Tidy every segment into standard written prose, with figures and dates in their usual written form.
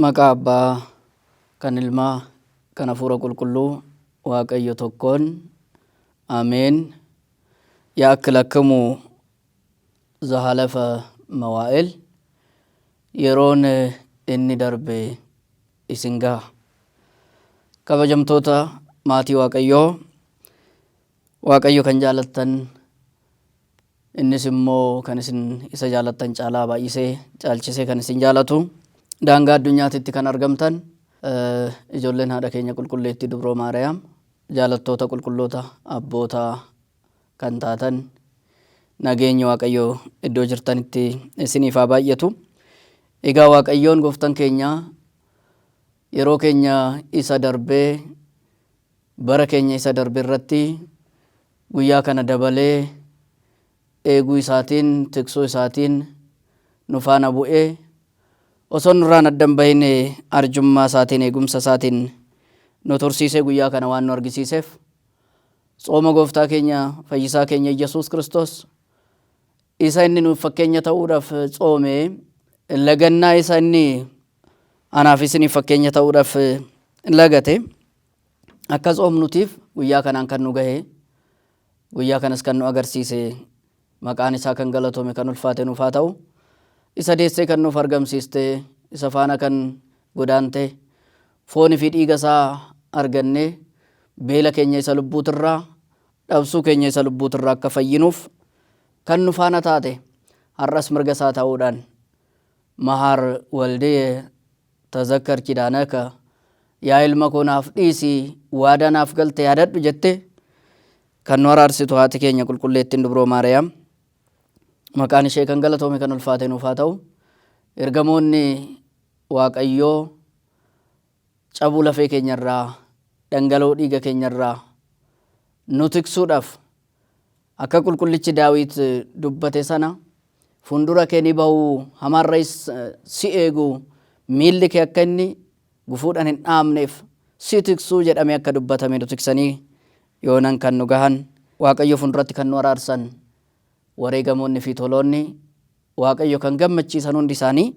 Maqaa Abbaa, kan Ilmaa, kan Hafuura Qulqulluu, Waaqayyo tokkoon. Ameen. Yaakilakkamu zahalafa mawaa'el yeroon inni darbe isin gaha. Kabajamtoota maatii Waaqayyoo, Waaqayyo kan jaalattan, innis immoo kan isin isa jaalattan caalaa baay'isee caalchisee kan isin jaalatu, daangaa addunyaatitti kan argamtan ijoolleen haadha keenya qulqulleettii Dubroo Maariyaam, jaalattoota qulqulloota abboota kan taatan, nageenya Waaqayyoo iddoo jirtanitti isiniif haa baay'atu. Egaa Waaqayyoon gooftaan keenya yeroo keenya isa darbee bara keenya isa darbe irratti guyyaa kana dabalee eeguu isaatiin, tiksuu isaatiin nu faana bu'ee osoo nurraan addan bahine arjummaa isaatiin, eegumsa isaatiin nu tursiisee guyyaa kana waan nu argisiiseef tsooma gooftaa keenya fayyisaa keenya Yesuus Kiristoos isa inni nuuf fakkeenya ta'uudhaaf tsoomee, lagannaa isa inni anaaf isiniif fakkeenya ta'uudhaaf lagate akka tsoomnutiif guyyaa kanaan kan nu gahe, guyyaa kanas kan nu agarsiise, maqaan isaa kan galatoome, kan ulfaate nuuf haa ta'u. Isa deessee kan nuuf argamsiiste, isa faana kan godaante, foonii fi dhiiga isaa arganne beela keenya isa lubbuutirraa, dhabsuu keenya isa lubbuutirraa akka fayyinuuf kan nu faana taate, har'as mirga isaa ta'uudhaan mahar waldee tazakkar kidaanaka, yaa ilma koo naaf dhiisii waadaa naaf galte yaadadhu jette kan nu araarsitu haati keenya qulqulleettiin Dubroo Maariyaam, maqaan ishee kan galatoome, kan ulfaate nuuf haa ta'u. Ergamoonni Waaqayyoo cabuu lafee keenyarraa, dhangala'oo dhiiga keenyarraa nu tiksuudhaaf akka qulqullichi Daawit dubbate sana, fuuldura kee ni bahu, hamaarrais si eegu, miilli kee akka inni gufuudhaan hin dhaamneef si tiksuu jedhamee akka dubbatame nu tiksanii yoonan kan nu gahan, Waaqayyo fuulduratti kan nu araarsan wareegamoonni fi toloonni, Waaqayyo kan gammachiisan hundi isaanii,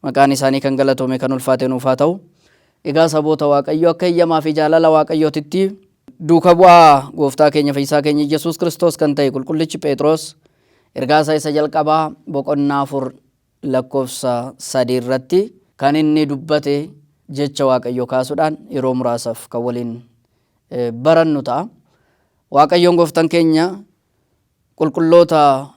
maqaan isaanii kan galatoome, kan ulfaate nuuf haa ta'u. Egaa saboota Waaqayyo akka eeyyamaa fi jaalala Waaqayyootitti duuka bu'aa gooftaa keenya fayyisaa keenya Yesuus Kiristoos kan ta'e qulqullichi Phexros ergaa isaa isa jalqabaa boqonnaa 4:3 irratti kan inni dubbate jecha Waaqayyo kaasuudhaan yeroo muraasaaf kan waliin barannu ta'a. Waaqayyoon gooftaan keenya qulqulloota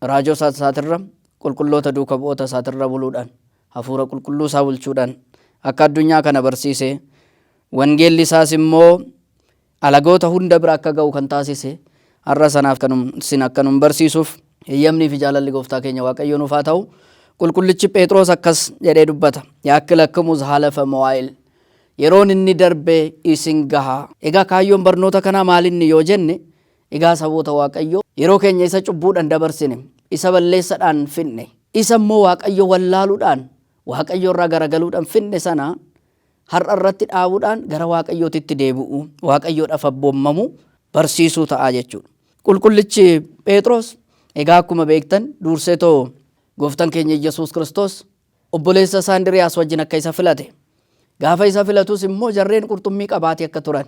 raajota isaatirra, qulqulloota duuka bu'oota isaatirra buluudhaan, hafuura qulqulluu isaa bulchuudhaan akka addunyaa kana barsiise, wangeelli isaas immoo alagoota hunda bira akka ga'u kan taasise, har'a sanaaf isin akka nu barsiisuuf eeyyamnii fi jaalalli gooftaa keenya Waaqayyo nuuf haa ta'u. Qulqullichi Phexros akkas jedhee dubbata, yaakilakkamu zahalafa mawaa'el, yeroon inni darbe isin gaha. Egaa kaayyoon barnoota kanaa maalinni yoo jenne, egaa saboota Waaqayyo yeroo keenya isa cubbuudhaan dabarsine, isa balleessadhaan finne, isa immoo Waaqayyo wallaaluudhaan, Waaqayyo irraa garagaluudhaan finne sana har'a irratti dhaabuudhaan gara Waaqayyootitti deebi'u, Waaqayyoodhaaf abboomamu barsiisuu ta'a jechuudha. Qulqullichi Phexros egaa akkuma beektan duurseetoo gooftaan keenya Yesuus Kiristoos obboleessa isaa Indiriyaas wajjin akka isa filate, gaafa isa filatus immoo jarreen qurxummii qabaatee akka turan,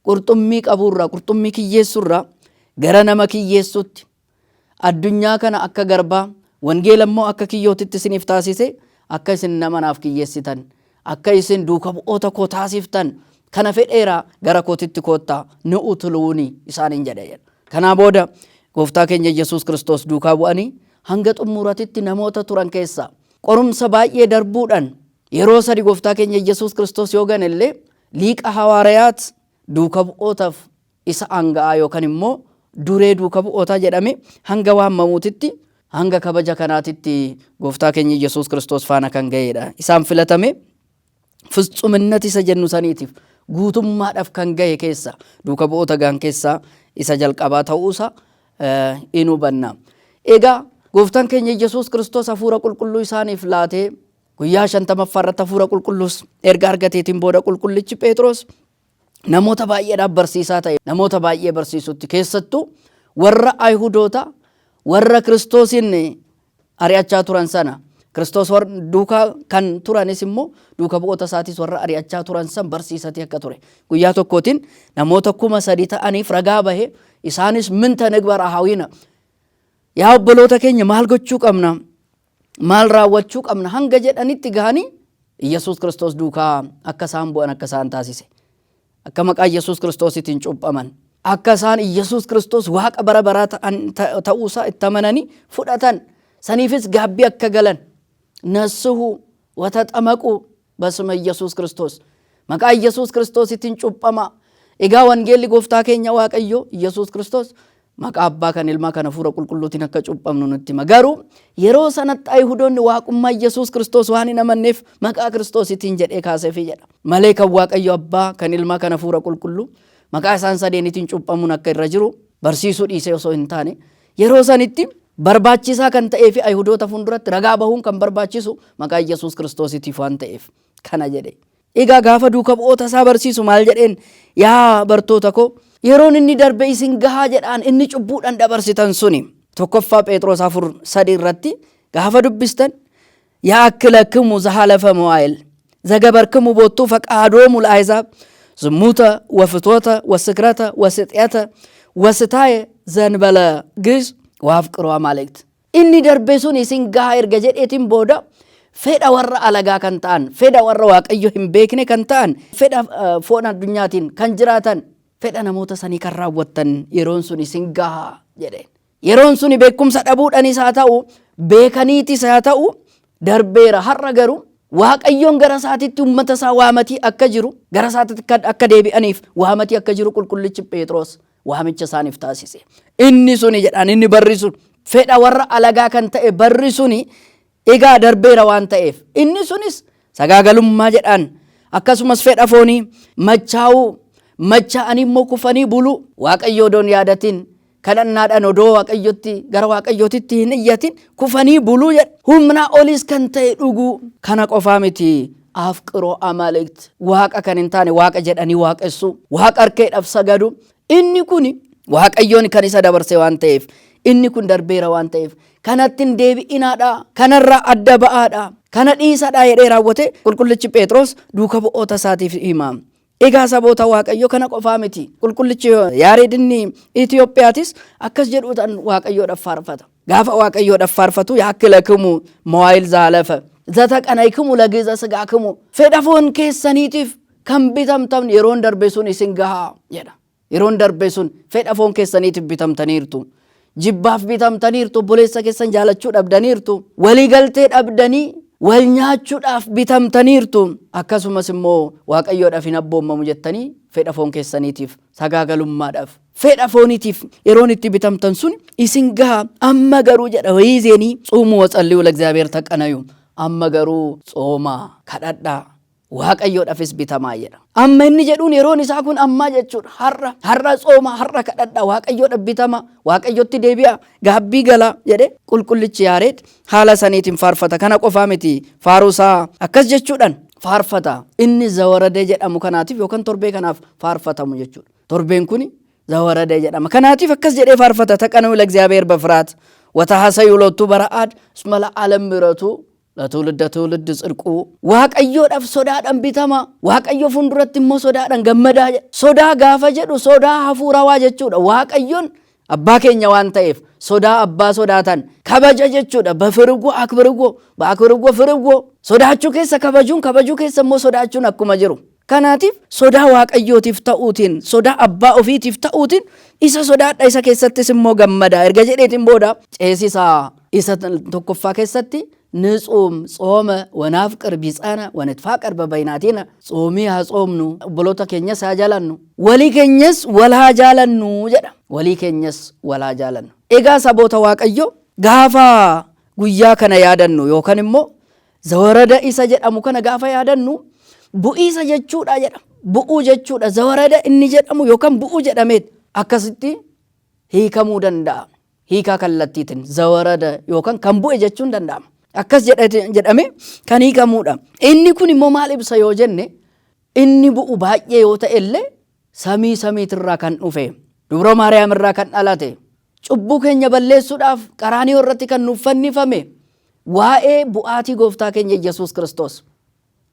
qurxummii qabuurraa, qurxummii kiyyeessuurraa gara nama kiyyeessutti, addunyaa kana akka garbaa, wangeela immoo akka kiyyootitti isiniif taasise, akka isin nama naaf kiyyeessitan, akka isin duuka bu'oota koo taasiftan kana fedheeraa gara kootitti koottaa ni utuluuni isaaniin jedhe. Kanaa booda gooftaa keenya Yesuus Kiristoos duukaa bu'anii hanga xumuratitti namoota turan keessaa qorumsa baay'ee darbuudhaan yeroo 3 gooftaa keenya Yesuus Kiristoos yoo gane illee liiqa hawaariyaat duuka bu'ootaaf isa hanga'aa yookaan immoo duree duuka bu'ootaa jedhame hanga waamamuutitti, hanga kabaja kanaatitti gooftaa keenya Yesuus Kiristoos faana kan ga'eedha. Isaan filatame fitsuminnati isa jennu saniitiif guutummaadhaaf kan ga'e keessa duuka bu'oota gaan keessaa isa jalqabaa ta'uusa in hubanna. Egaa gooftaan keenya Yesuus Kiristoos hafuura qulqulluu isaaniif laatee guyyaa 50ffaa irratti hafuura qulqulluus erga argateetiin booda qulqullichi Phexros namoota baay'eedhaaf barsiisaa ta'e, namoota baay'ee barsiisutti, keessattuu warra Ayhudoota, warra Kiristoosin ari'achaa turan sana Kiristoos duukaa kan turanis immoo duuka bu'oota isaatis warra ari'achaa turan san barsiisati akka ture. Guyyaa tokkootiin namoota 3,000 ta'aniif ragaa bahe isaanis minta nigbara hawina. Yaa obboloota keenya maal gochuu qabna? Maal raawwachuu qabna? Hanga jedhanitti gahanii Yesuus Kiristoos duukaa akka isaan bu'an akka isaan taasise. Akka maqaa Yesuus Kiristoositiin cuuphaman. Akka isaan Yesuus Kiristoos waaqa bara baraa ta'uusaa itti amananii fudhatan. Saniifis gaabbii akka galan. Nasuhu wataxamaqu basuma Yesuus Kiristoos. Maqaa Yesuus Kiristoositiin cuuphama. Egaa wangeelli gooftaa keenya Waaqayyo Yesuus Kiristoos maqaa abbaa kan ilmaa kan hafuura qulqulluutiin akka cuuphamnu nutti hima. Garuu yeroo sanatti Ayhudoonni waaqummaa Yesuus Kiristoos waan hin amanneef maqaa Kiristoositiin jedhee kaaseefi jedha. Malee kan Waaqayyo abbaa kan ilmaa kan hafuura qulqulluu maqaa isaan sadeenitiin cuuphamuun akka irra jiru barsiisuu dhiisee osoo hin taane yeroo sanitti barbaachisaa kan ta'ee fi Ayhudoota fuulduratti ragaa bahuun kan barbaachisu maqaa Yesuus Kiristoositiif waan ta'eef kana jedhe. Egaa gaafa duuka bu'oota isaa barsiisu maal jedheen? Yaa bartoota koo yeroon inni darbe isin gahaa jedhaan inni cubbuudhaan dabarsitan suni. Tokkoffaa Phexros 4:3 irratti gaafa dubbistan yaa akkilakimu zahalafa mo'aayil zagabarkimu boottuu faqaadoomu laayizaab zumuuta wafitoota wasikirata wasixiyata wasitaaye zanbala giz waaf qiroo amaaleekti. Inni darbe sun isin gahaa erga jedheetiin booda fedha warra alagaa kan ta'an, fedha warra Waaqayyo hin beekne kan ta'an, fedha foon addunyaatiin kan jiraatan, fedha namoota sanii kan raawwattan yeroon sun isin gahaa jedheen. Yeroon sun beekumsa dhabuudhanis haa ta'u, beekaniitis haa ta'u darbeera. Har'a garuu Waaqayyoon gara isaatitti uummata isaa waamatii akka jiru, gara isaatitti akka deebi'aniif waamatii akka jiru qulqullichi Phexros waamicha isaaniif taasise. Inni suni jedhaan inni barri sun fedha warra alagaa kan ta'e barri suni egaa darbeera waan ta'eef inni sunis sagaagalummaa jedhaan akkasumas fedha foonii machaa'uu machaa'anii immoo kufanii bulu Waaqayyoo doon yaadatin kadhannaadhaan odoo Waaqayyotti gara Waaqayyootitti hin iyyatin kufanii buluu jedha. Humna olis kan ta'e dhuguu kana qofaa miti. Afqiroo amaaleekti waaqa kan hin taane waaqa jedhanii waaqessu waaqa harkeedhaaf sagadu. Inni kun Waaqayyoon kan isa dabarse waan ta'eef inni kun darbeera waan ta'eef kanatti hin deebi'inaadha, kanarraa adda ba'aadha, kana dhiisadha jedhee raawwate qulqullichi Phexros duuka bu'oota isaatiif hima. Egaa saboota Waaqayyo kana qofaa miti. Qulqullichi Yaareedinni Itiyoophiyaatis akkas jedhuudhaan Waaqayyoodhaaf faarfata. Gaafa Waaqayyoodhaaf faarfatu yaakkilakimu mo'aayil zaalafa zata qanaykimu lagiza sigaakimu fedha foon keessaniitiif kan bitamtan yeroon darbe sun isin gahaa jedha. Yeroon darbe sun fedha foon keessaniitiif bitamtaniirtu. Jibbaaf bitamtaniirtu, obboleessa keessan jaalachuu dhabdaniirtu, walii galtee dhabdanii wal nyaachuudhaaf bitamtaniirtu. Akkasumas immoo Waaqayyoodhaaf hin abboomamu jettanii fedha foon keessaniitiif sagaagalummaadhaaf fedha fooniitiif yeroon itti bitamtan sun isin gahaa. Amma garuu jedha wayizeenii ጾሙ ወጸልዩ ለእግዚአብሔር ተቀነዩ amma garuu ጾoma kadhadhaa Waaqayyoodhaafis bitamaa jedha. Amma inni jedhuun yeroon isaa kun ammaa jechuudha. Har'a ጾoma har'a kadhadhaa Waaqayyoodhaaf bitama Waaqayyotti deebi'a gaabbii gala jedhe qulqullichi Yaareed haala saniitiin faarfata. Kana qofaa miti faaruusaa akkas jechuudhaan faarfata. Inni zawaradee jedhamu kanaatiif yookaan torbee kanaaf faarfatamu jechuudha. Torbeen kun zawaradee jedhama. Kanaatiif akkas jedhee faarfata. Taqanuu ለእግዚአብሔር በፍርሃት ወተሐሰዩ ሎቱ በረአድ እስመ ለዓለም ምሕረቱ ለትውልደ ትውልድ ጽድቁ Waaqayyoodhaaf sodaadhaan bitama. Waaqayyo fuulduratti immoo sodaadhaan gammadaa jedha. Sodaa gaafa jedhu sodaa hafuurawaa jechuudha. Waaqayyoon abbaa keenya waan ta'eef sodaa abbaa sodaatan kabaja jechuudha. Bafirigoo akbirigoo baakbirigoo firigoo sodaachuu keessa kabajuun kabajuu keessa immoo sodaachuun akkuma jiru. Kanaatiif sodaa Waaqayyootiif ta'uutiin sodaa abbaa ofiitiif ta'uutiin isa sodaadha isa keessattis immoo gammadaa. Erga jedheetiin booda ceesisaa isa tokkoffaa keessatti ንጹም ጾመ ወናፍቅር ቢጻና ወነትፋቀር በበይናቲና ጾሚ ጾምኑ ብሎታ ከኛስ ያጃላኑ ወሊ ከኛስ ወላ ጃላኑ ጀዳ ወሊ ከኛስ ወላ ጃላኑ ኤጋ ሰቦታ ዋቀዮ ጋፋ ጉያ ከነ ያደኑ ዮከንሞ ዘወረደ ኢሳ ጀዳሙ ከነ ጋፋ ያደኑ ቡኢሳ ጀቹዳ ጀዳ ቡኡ ጀቹዳ ዘወረደ እኒ ጀዳሙ ዮከን ቡኡ ጀዳሜት አከስቲ ሂከሙ ደንዳ ሂካ ከለቲትን ዘወረደ ዮከን ከምቡ ጀቹን ደንዳም akkas jedhame kan hiikamuudha. Inni kun immoo maal ibsa yoo jenne inni bu'u baay'ee yoo ta'e illee samiitirraa kan dhufe dubra Maariyaam irraa kan dhalate cubbuu keenya balleessuudhaaf qaraanii irratti kan nuuf fannifame waa'ee bu'aatii gooftaa keenya Yesuus Kiristoos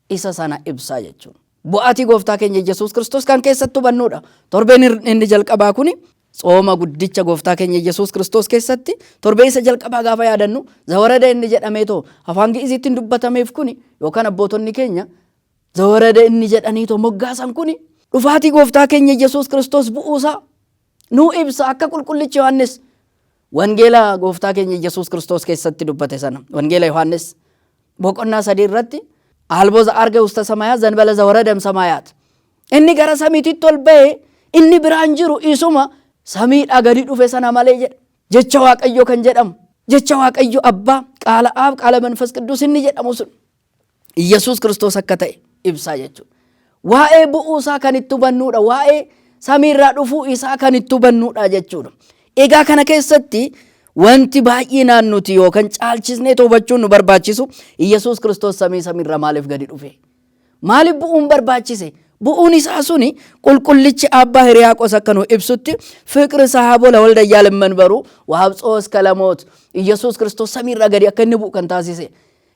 isa sana ibsaa jechuudha. Bu'aatii gooftaa keenya Yesuus Kiristoos kan keessatti hubannuudha. Torbeen inni jalqabaa kuni tsooma guddicha gooftaa keenya Yesuus Kiristoos keessatti torbee isa jalqabaa gaafa yaadannu zawarada inni jedhamee too afaan Gi'iziitti dubbatameef kuni yookaan abbootonni keenya zawarada inni jedhanii too moggaasan kuni dhufaatii gooftaa keenya Yesuus Kiristoos bu'uusaa nuu ibsa akka qulqullichi Yohaannis wangeela gooftaa keenya Yesuus Kiristoos keessatti dubbate sana wangeela Yohaannis boqonnaa 3 irratti alboza arge usta samayaa zanbala zawaradam samayaat inni gara samiititti ol ba'e inni biraan jiru isuma samiidhaa gadi dhufe sana malee jedha. Jecha Waaqayyo kan jedhamu jecha Waaqayyo Abbaa qaala Aab qaala Manfas Qidduus inni jedhamu sun Yesuus Kiristoos akka ta'e ibsaa jechuudha. Waa'ee bu'uusaa kan itti hubannuudha. Waa'ee samiirraa dhufuu isaa kan itti hubannuudha jechuudha. Egaa kana keessatti wanti baay'inaan nuti yookaan caalchisnee hubachuun nu barbaachisu Yesuus Kiristoos samiirraa maaliif gadi dhufe? Maaliif bu'uun barbaachise? Bu'uun isaa suni qulqullichi Abbaa Hiriyaaqos akka nu ibsutti fiqri sahabola walda yaalamman baru waabxoos kalamoot Yesuus Kiristoos samiirraa gadi akka inni bu'u kan taasise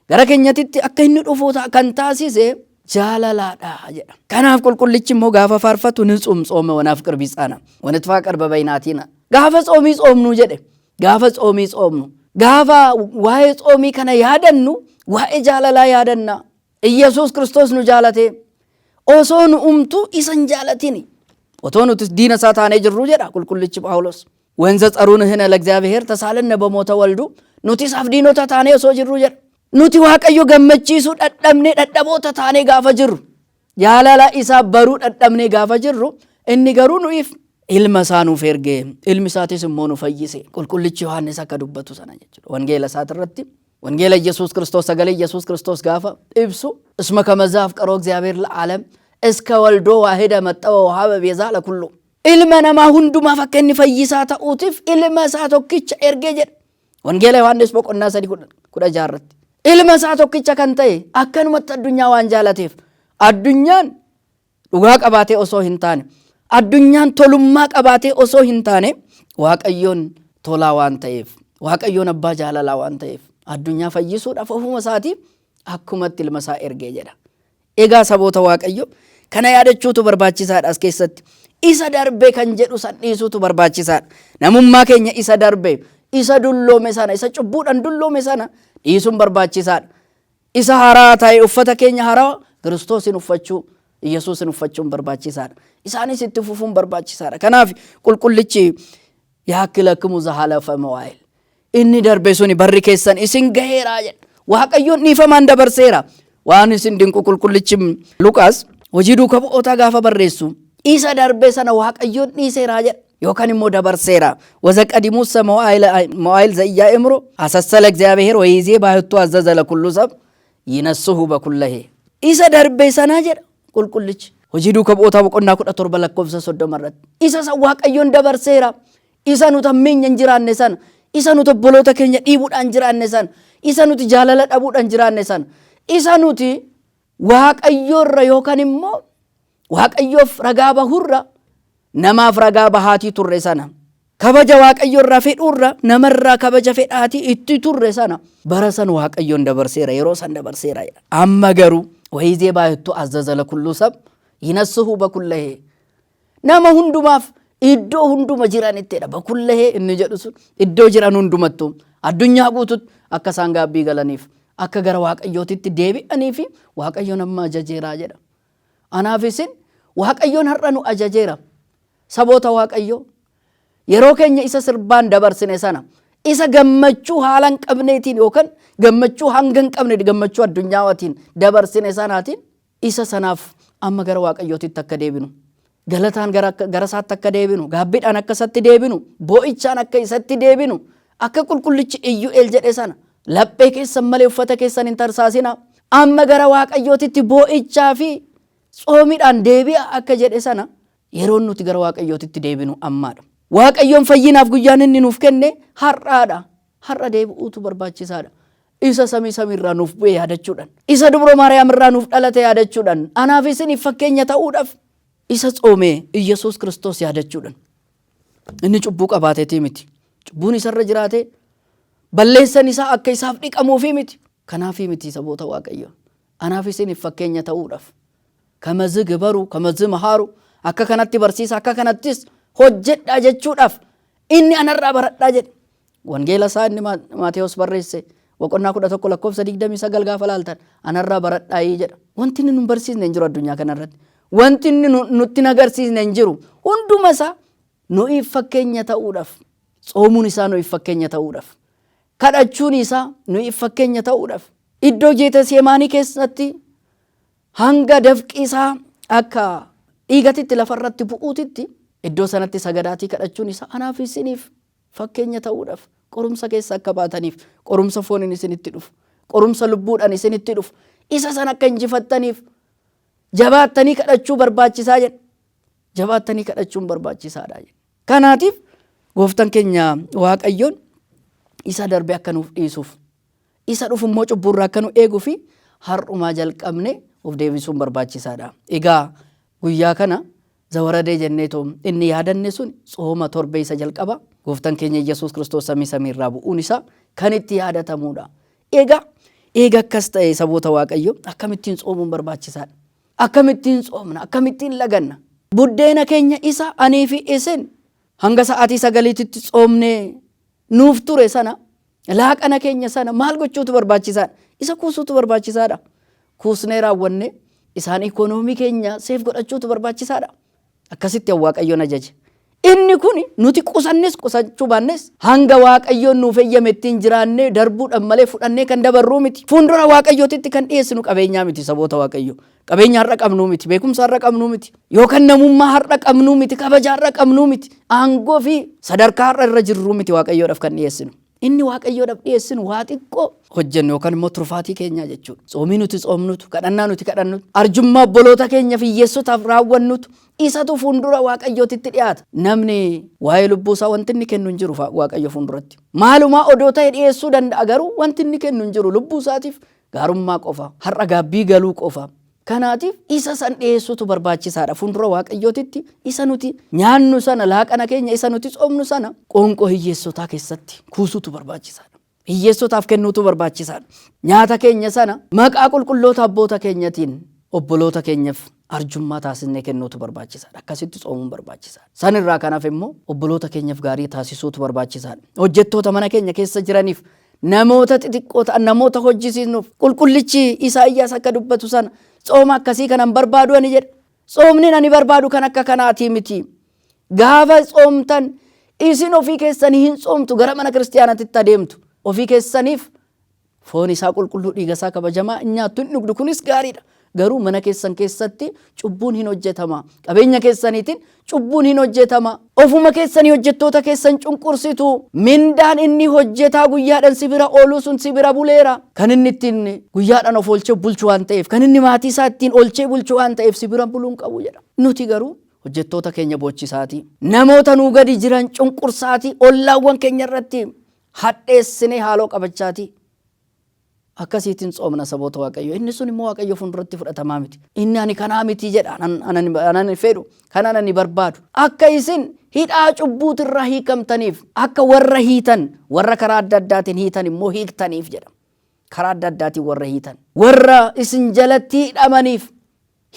gara keenyatti akka inni dhufu kan taasise jaalalaadha jedha. Kanaaf qulqullichi immoo gaafa faarfatu ni tsoome wanaaf qirbii tsaana wanti faa qarba baynaatina gaafa tsoomii tsoomnu jedhe gaafa tsoomii tsoomnu gaafa waa'ee tsoomii kana yaadannu waa'ee jaalalaa yaadanna. Yesuus Kiristoos nu jaalate osoo nu umtu isan jaalatini otoo nuti diina isaa taanee jirru jedha qulqullichi Phaawulos wanza xaruun hina ለእግዚአብሔር ተሳለነ በሞተ ወልዱ nuti isaaf diinota taanee osoo jirru jedha. Nuti Waaqayyo gammachiisuu dadhabnee dadhaboota taanee gaafa jirru jaalala isaa baruu dadhabnee gaafa jirru inni garuu nuuf ilma isaa nuuf ergee ilmi isaatis immoo nu fayyise. Qulqullichi Yohaannis akka dubbatu sana jechuudha wangeela isaati irratti wangeela Yesuus Kiristoos sagalee Yesuus Kiristoos gaafa ibsu እስመ ከመዛፍ ቀሮ እግዚአብሔር ለዓለም እስከ ወልዶ ዋሂደ መጠወ ወሀበ ቤዛ ለኩሉ ilma namaa hundumaaf akka inni fayyisaa ta'uutiif ilma isaa tokkicha ergee jedha wangeela Yohaannis boqonnaa 3:16 irratti ilma isaa tokkicha kan ta'e akkanumatti addunyaa waan jaalateef addunyaan dhugaa qabaatee osoo hin taane addunyaan tolummaa qabaatee osoo hin taane Waaqayyoon tolaa waan ta'eef Waaqayyoon abbaa jaalalaa waan ta'eef addunyaa fayyisuudhaaf ofuma isaatiif akkumatti ilma isaa ergee jedha. Egaa saboota Waaqayyo kana yaadachuutu barbaachisaadha as keessatti. Isa darbe kan jedhu san dhiisuutu barbaachisaadha. Namummaa keenya isa darbe isa dulloome sana isa cubbuudhaan dulloome sana dhiisuun barbaachisaadha. Isa haaraa ta'e uffata keenya haaraa Kiristoosin uffachuu Yesuusin uffachuun barbaachisaadha. Isaanis itti fufuun barbaachisaadha. Kanaaf qulqullichi yaakkilakumu zahalafa mawaa'il inni darbe suni barri keessan isin gaheeraa jedha. Waaqayyoon dhiifamaan dabarseera. Waan isin dinqu qulqullichi Luqaas hojii duuka bu'ootaa gaafa barreessu isa darbe sana Waaqayyoon dhiiseeraa jedha yookaan immoo dabarseera. ወዘቀዲሙሰ መዋዕል ዘኢያእምሮ አሰሰለ እግዚአብሔር ወይዜ ባሕቱ አዘዘ ለኩሉ ሰብ ይነስሁ በኩለሄ isa darbe sana jedha qulqullichi hojii duuka bu'ootaa boqonnaa 17 lakkoofsa 30 irratti isa san Waaqayyoon dabarseera. Isa nuti hammeenya hin jiraanne sana isa nuti obboloota keenya dhiibuudhaan jiraanne sana isa nuti jaalala dhabuudhaan jiraanne sana isa nuti Waaqayyoorra yookaan immoo Waaqayyoof ragaa bahurra namaaf ragaa bahaatii turre sana kabaja Waaqayyoorraa fedhuurra namarraa kabaja fedhaatii itti turre sana bara san Waaqayyoon dabarseera yeroo san dabarseera. Amma garuu wayizee baay'attuu azaza lakullu sab yinassuhu bakullahee nama hundumaaf iddoo hunduma jiranittidha. Bakullahee inni jedhu sun iddoo jiran hundumattu addunyaa guututti akka isaan gaabbii galaniif akka gara Waaqayyootitti deebi'anii fi Waaqayyoon amma ajajeeraa jedha. Anaaf isin Waaqayyoon har'a nu ajajeera. Saboota Waaqayyoo yeroo keenya isa sirbaan dabarsine sana isa gammachuu haala hin qabneetiin yookaan gammachuu hanga hin qabne gammachuu addunyaawatiin dabarsine sanaatiin isa sanaaf amma gara Waaqayyootitti akka deebinu galataan gara isaatti akka deebinu gaabbiidhaan akka isatti deebinu boo'ichaan akka isatti deebinu akka qulqullichi Iyyu'eel jedhe sana laphee keessan malee uffata keessan hin tarsaasina amma gara Waaqayyootitti boo'ichaa fi tsoomiidhaan deebi'a akka jedhe sana yeroo nuti gara Waaqayyootitti deebinu ammaadha. Waaqayyoon fayyinaaf guyyaan inni nuuf kenne har'aadha. Har'a deebi'uutu barbaachisaadha. Isa samiirraa nuuf bu'e yaadachuudhaan isa dubro Maariyaam irraa nuuf dhalate yaadachuudhaan anaaf isiniif fakkeenya ta'uudhaaf isa tsoome Yesuus Kiristoos yaadachuudhaan inni cubbuu qabaateetii miti. Cubbuun isarra jiraate balleessan isaa akka isaaf dhiqamuufi miti. Kanaafi miti saboota Waaqayyo. Anaaf isiniif fakkeenya ta'uudhaaf. Kamazi gibaru, kamazi maharu, akka kanatti barsiisa, akka kanattis hojjedhaa jechuudhaaf inni anarraa baradhaa jedhe. Wangeela isaa inni Maatewos barreesse boqonnaa 11 lakkoofsa 29 gaafa laaltan anarraa baradhaa jedha. Wanti inni nu barsiisne hin jiru addunyaa kanarratti. Wanti inni nutti agarsiisne hin jiru. Hunduma isaa nuuf fakkeenya ta'uudhaaf. Tsoomuun isaa nuuf fakkeenya ta'uudhaaf. Kadhachuun isaa nuuf fakkeenya ta'uudhaaf. Iddoo Geetesemaanii keessatti hanga dafqi isaa akka dhiigatitti lafarratti bu'uutitti iddoo sanatti sagadaatii kadhachuun isaa anaaf isiniif fakkeenya ta'uudhaaf. Qorumsa keessa akka baataniif, qorumsa fooniin isinitti dhufu, qorumsa lubbuudhaan isinitti dhufu, isa sana akka injifattaniif jabaattanii kadhachuu barbaachisaa jedha. Jabaattanii kadhachuun barbaachisaadha jedha. Kanaatiif gooftaan keenya Waaqayyoon isa darbe akka nuuf dhiisuuf, isa dhufu immoo cubburraa akka nu eeguufi har'umaa jalqabne of deebisuun barbaachisaadha. Egaa guyyaa kana zawaradee jenneetoo inni yaadanne sun tsooma torbee isa jalqaba gooftaan keenya Yesuus Kiristoos samiirraa bu'uun isaa kan itti yaadatamudha. Eega akkas ta'e saboota Waaqayyo akkamittiin tsoomuun barbaachisaadha. Akkamittiin tsoomna, akkamittiin laganna. Buddeena keenya isa anii fi isin hanga sa'aatii 9tti tsoomnee nuuf ture sana laaqana keenya sana maal gochuutu barbaachisaadha? Isa kuusuutu barbaachisaadha. Kuusnee raawwanne isaan ikoonoomii keenya seef godhachuutu barbaachisaadha. Akkasitti Waaqayyoon ajaje. Inni kun nuti qusachuu baannes hanga Waaqayyoon nuuf eeyyamettiin jiraannee darbuudhaan malee fudhannee kan dabarruu miti. Fuuldura Waaqayyootitti kan dhiyeessinu qabeenyaa miti saboota Waaqayyo. Qabeenya har'a qabnuu miti, beekumsa har'a qabnuu miti, yookaan namummaa har'a qabnuu miti, kabaja har'a qabnuu miti, aangoo fi sadarkaa har'a irra jirruu miti Waaqayyoodhaaf kan dhiyeessinu. Inni Waaqayyoodhaaf dhiyeessinu waa xiqqoo hojjennu yookaan immoo turfaatii keenyaa jechuudha. Tsoomii nuti tsoomnutu, kadhannaa nuti kadhannutu, arjummaa obboloota keenya fi hiyyeessotaaf raawwannutu isatu fuuldura Waaqayyootitti dhiyaata. Namni waa'ee lubbuu isaa wanti inni kennu hin jiru Waaqayyo fuulduratti. Maalumaa odoo ta'e dhiyeessuu danda'a garuu wanti inni kennu hin jiru lubbuu isaatiif gaarummaa qofa, har'a gaabbii galuu qofa. Kanaatiif isa san dhiyeessuutu barbaachisaadha. Fuuldura Waaqayyootitti isa nuti nyaannu sana laaqana keenya isa nuti tsoomnu sana qoonqoo hiyyeessotaa keessatti kuusuutu barbaachisaadha. Hiyyeessotaaf kennuutu barbaachisaadha. Nyaata keenya sana maqaa qulqulloota abboota keenyatiin obboloota keenyaaf arjummaa taasisnee kennuutu barbaachisaadha. Akkasitti tsoomuun barbaachisaadha. Sanirraa kanaaf immoo obboloota keenyaaf gaarii taasisuutu barbaachisaadha. Hojjettoota mana keenya keessa jiraniif namoota xixiqqoo ta'an namoota hojjisiisnuuf qulqullichi Isaayyaas akka dubbatu sana tsooma akkasii kanan barbaadu ani jedhe. Tsoomni ani barbaadu kan akka kanaatii miti. Gaafa tsoomtan isin ofii keessanii hin tsoomtu gara mana kiristaanaatti adeemtu. Ofii keessaniif foon isaa qulqulluu dhiiga isaa kabajamaa nyaattu hin dhugdu kunis gaariidha. Garuu mana keessan keessatti cubbuun hin hojjetama. Qabeenya keessaniitiin cubbuun hin hojjetama. Ofuma keessanii hojjettoota keessan cunqursitu. Mindaan inni hojjetaa guyyaadhaan sibira ooluu sun sibira buleera. Kan inni ittiin guyyaadhaan of oolchee bulchu waan ta'eef, kan inni maatii isaa ittiin oolchee bulchu waan ta'eef sibira buluun qabu jedha. Nuti garuu hojjettoota keenya boochisaati. Namoota nuu gadi jiran cunqursaati. Ollaawwan keenya irratti hadheessinee haaloo qabachaati. Akkasiitiin tsoomna saboota Waaqayyo. Inni sun immoo Waaqayyo fuulduratti fudhatamaa miti. Inni ani kanaa miti jedha. Anan fedhu. Kanaan ani barbaadu. Akka isin hidhaa cubbuutirraa hiikamtaniif, akka warra hiitan, warra karaa adda addaatiin hiitan immoo hiiktaniif jedha. Karaa adda addaatiin warra hiitan. Warra isin jalatti hidhamaniif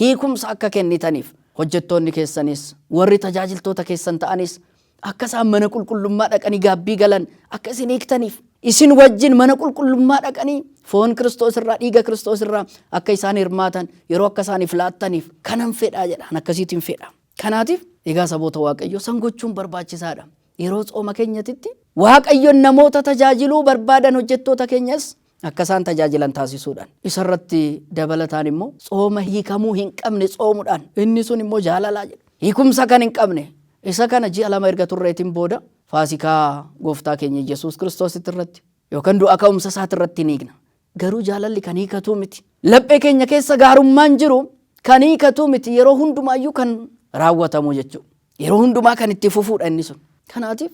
hiikumsa akka kennitaniif. Hojjettoonni keessanis, warri tajaajiltoota keessan ta'anis akka isaan mana qulqullummaa dhaqanii gaabbii galan akka isin hiiktaniif. Isin wajjin mana qulqullummaa dhaqanii foon Kiristoos irraa dhiiga Kiristoos irraa akka isaan hirmaatan yeroo akka isaaniif laattaniif kanan fedhaa jedhaan akkasiitiin fedha. Kanaatiif egaa saboota Waaqayyo san gochuun barbaachisaadha. Yeroo tsooma keenyatitti Waaqayyoon namoota tajaajiluu barbaadan hojjettoota keenyas akka isaan tajaajilan taasisuudhaan. Isarratti dabalataan immoo tsooma hiikamuu hin qabne tsoomuudhaan inni sun immoo jaalalaa jedha. Hiikumsa kan hin qabne isa kana ji'a 2 erga turreetiin booda Faasikaa gooftaa keenya Yesuus Kiristoos irratti yookaan du'a ka'umsa isaati irratti ni hiikna. Garuu jaalalli kan hiikatu miti. Laphee keenya keessa gaarummaan jiru kan hiikatu miti. Yeroo hundumaayyuu kan raawwatamu jechuudha. Yeroo hundumaa kan itti fufuudha inni sun. Kanaatiif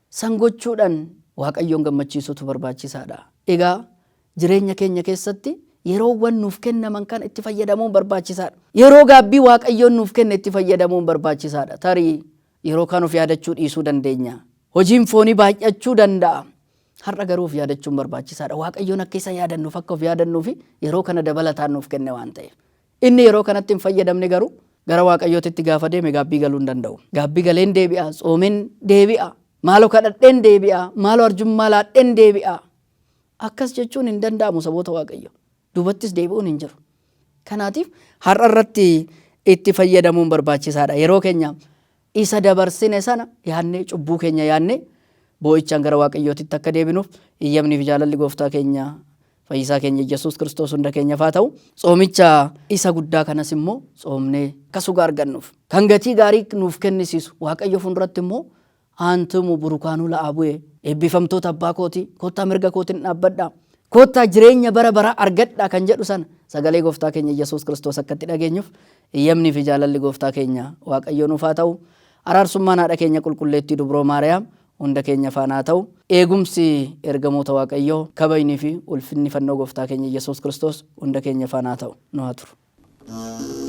san gochuudhaan Waaqayyoon gammachiisuutu barbaachisaadha. Egaa jireenya keenya keessatti yeroowwan nuuf kennaman kan itti fayyadamuun barbaachisaadha. Yeroo gaabbii Waaqayyoon nuuf kenne itti fayyadamuun barbaachisaadha. Tarii yeroo kan of yaadachuu dhiisuu dandeenya. Hojiin foonii baay'achuu danda'a. Har'a garuuf yaadachuun barbaachisaadha. Waaqayyoon akka isa yaadannuuf akka of yaadannuu fi yeroo kana dabalataan nuuf kenne waan ta'eef. Inni yeroo kanatti hin fayyadamne garuu gara Waaqayyootitti gaafa deeme gaabbii galuu hin danda'u. Gaabbii galeen deebi'a, soomeen deebi'a, maaloo kadhadheen deebi'a, maaloo arjummaa laadheen deebi'a. Akkas jechuun hin danda'amu saboota Waaqayyo. Duubattis deebi'uun hin jiru. Kanaatiif har'a irratti itti fayyadamuun barbaachisaadha. Yeroo keenya isa dabarsine sana yaadnee cubbuu keenya yaadnee boo'ichaan gara Waaqayyootitti akka deebinuuf iyyamnii fi jaalalli gooftaa keenya fayyisaa keenya Yesuus Kiristoos hunda keenyaaf haa ta'u. Soomicha isa guddaa kanas immoo soomnee akka sugaa argannuuf kan gatii gaarii nuuf kennisiisu Waaqayyo fuulduratti immoo aantumu burukaanuu la'aa bu'ee eebbifamtoota abbaa kootii kottaa mirga kootiin dhaabbadhaa kottaa jireenya bara bara argadhaa kan jedhu sana sagalee gooftaa keenya Yesuus Kiristoos akka itti dhageenyuuf iyyamnii fi jaalalli gooftaa keenya Waaqayyo nuuf haa ta'u. Araarsummaan haadha keenya qulqulleettii Dubroo Maariyaam hunda keenya faana haa ta'u. Eegumsi ergamoota Waaqayyoo kabajnii fi ulfinni fannoo gooftaa keenya Yesuus Kiristoos hunda keenya faana haa ta'u. Nu haa turu.